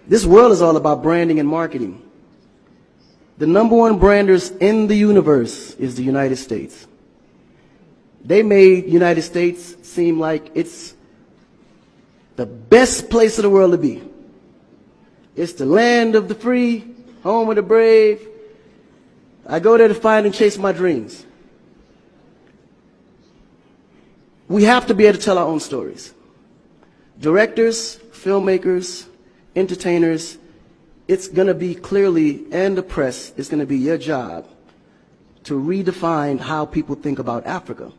This world is all about branding and marketing. The #1 branders in the universe is the United States. They made United States seem like it's the best place in the world to be. It's the land of the free, home of the brave. I go there to find and chase my dreams. We have to be able to tell our own stories. Directors, filmmakers, entertainers, it's going to be clearly, and the press, it's going to be your job to redefine how people think about Africa.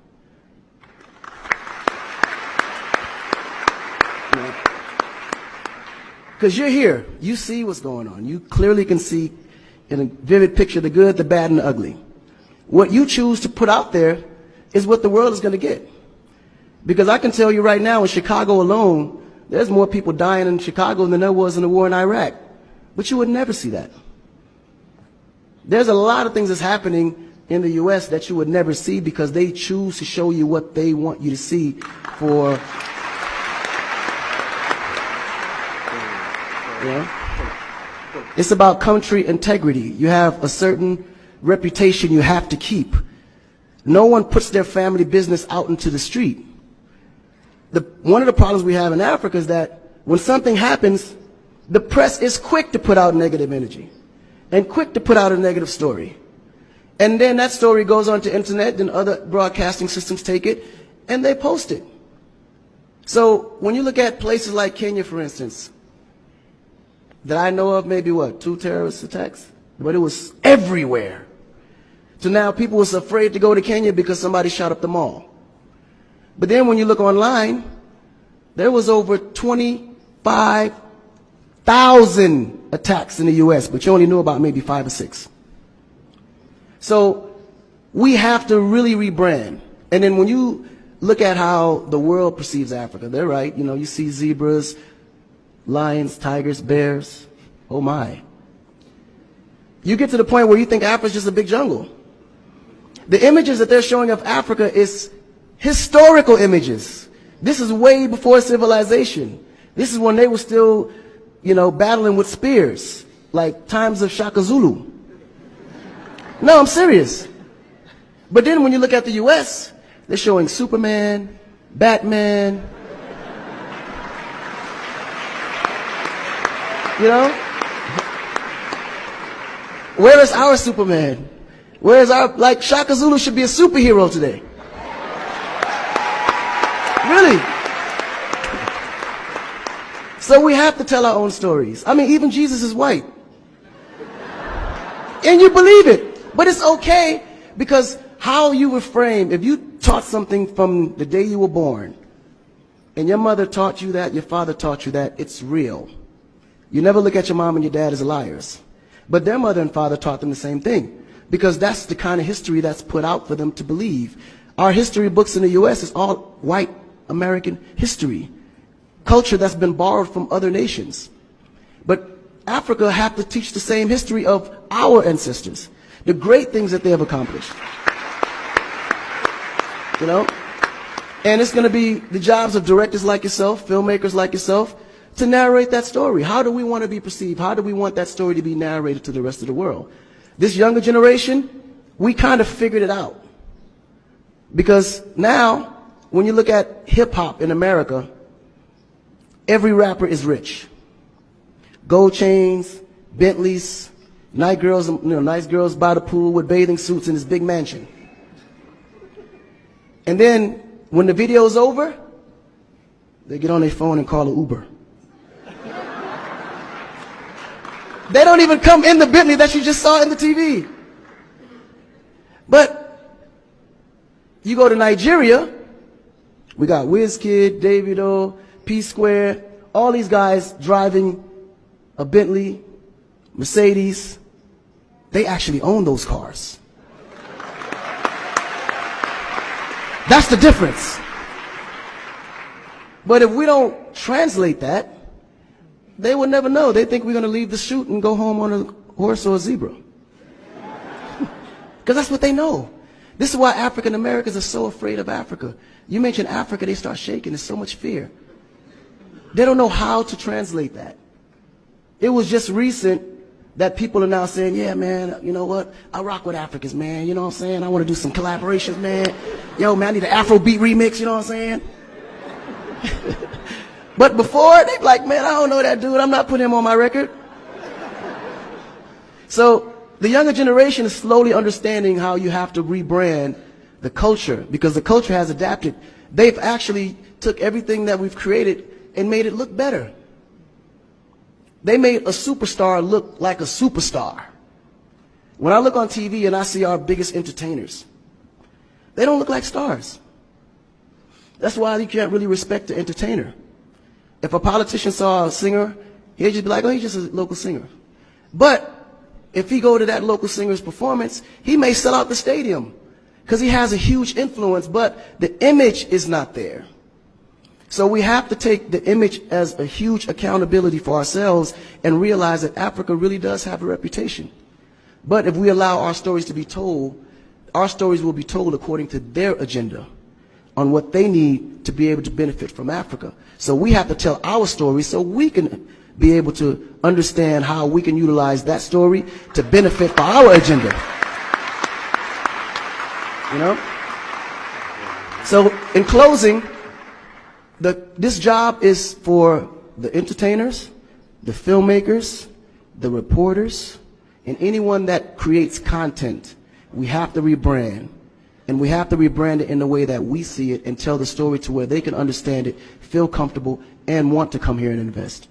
Because you're here, you see what's going on. You clearly can see in a vivid picture the good, the bad, and the ugly. What you choose to put out there is what the world is going to get. Because I can tell you right now, in Chicago alone, there's more people dying in Chicago than there was in the war in Iraq. But you would never see that. There's a lot of things that's happening in the U.S. that you would never see because they choose to show you what they want you to see for... It's about country integrity. You have a certain reputation you have to keep. No one puts their family business out into the street. One of the problems we have in Africa is that when something happens, the press is quick to put out negative energy and quick to put out a negative story. And then that story goes on to internet, and other broadcasting systems take it and they post it. So when you look at places like Kenya, for instance, that I know of, maybe 2 terrorist attacks, but it was everywhere. So now people was afraid to go to Kenya because somebody shot up the mall. But then when you look online, there was over 25,000 attacks in the U.S., but you only knew about maybe 5 or 6. So we have to really rebrand. And then when you look at how the world perceives Africa, they're right. You know, you see zebras, lions, tigers, bears. Oh my. You get to the point where you think Africa's just a big jungle. The images that they're showing of Africa is historical images. This is way before civilization. This is when they were still, battling with spears, like times of Shaka Zulu. No, I'm serious. But then when you look at the U.S., they're showing Superman, Batman, Where is our Superman? Where is our, Shaka Zulu should be a superhero today. Really. So we have to tell our own stories. I mean, even Jesus is white. And you believe it. But it's okay, because how you were framed, if you taught something from the day you were born, and your mother taught you that, your father taught you that, it's real. You never look at your mom and your dad as liars. But their mother and father taught them the same thing, because that's the kind of history that's put out for them to believe. Our history books in the U.S. is all white American history, culture that's been borrowed from other nations. But Africa have to teach the same history of our ancestors, the great things that they have accomplished. And it's going to be the jobs of directors like yourself, filmmakers like yourself, to narrate that story. How do we want to be perceived? How do we want that story to be narrated to the rest of the world? This younger generation, we kind of figured it out. Because now, when you look at hip-hop in America, every rapper is rich. Gold chains, Bentleys, nice girls by the pool with bathing suits in this big mansion. And then, when the video's over, they get on their phone and call an Uber. They don't even come in the Bentley that you just saw in the TV. But you go to Nigeria, we got Wizkid, Davido, P-Square, all these guys driving a Bentley, Mercedes. They actually own those cars. That's the difference. But if we don't translate that, they will never know. They think we're going to leave the shoot and go home on a horse or a zebra. Because that's what they know. This is why African Americans are so afraid of Africa. You mention Africa, they start shaking. There's so much fear. They don't know how to translate that. It was just recent that people are now saying, yeah, man, you know what? I rock with Africans, man. You know what I'm saying? I want to do some collaborations, man. Yo, man, I need an Afrobeat remix, you know what I'm saying? But before, they be like, man, I don't know that dude. I'm not putting him on my record. So the younger generation is slowly understanding how you have to rebrand the culture, because the culture has adapted. They've actually took everything that we've created and made it look better. They made a superstar look like a superstar. When I look on TV and I see our biggest entertainers, they don't look like stars. That's why you can't really respect the entertainer. If a politician saw a singer, he'd just be like, oh, he's just a local singer. But if he go to that local singer's performance, he may sell out the stadium because he has a huge influence, but the image is not there. So we have to take the image as a huge accountability for ourselves and realize that Africa really does have a reputation. But if we allow our stories to be told, our stories will be told according to their agenda on what they need to be able to benefit from Africa. So we have to tell our story so we can be able to understand how we can utilize that story to benefit for our agenda. You know? So in closing, this job is for the entertainers, the filmmakers, the reporters, and anyone that creates content. We have to rebrand. And we have to rebrand it in the way that we see it and tell the story to where they can understand it, feel comfortable, and want to come here and invest.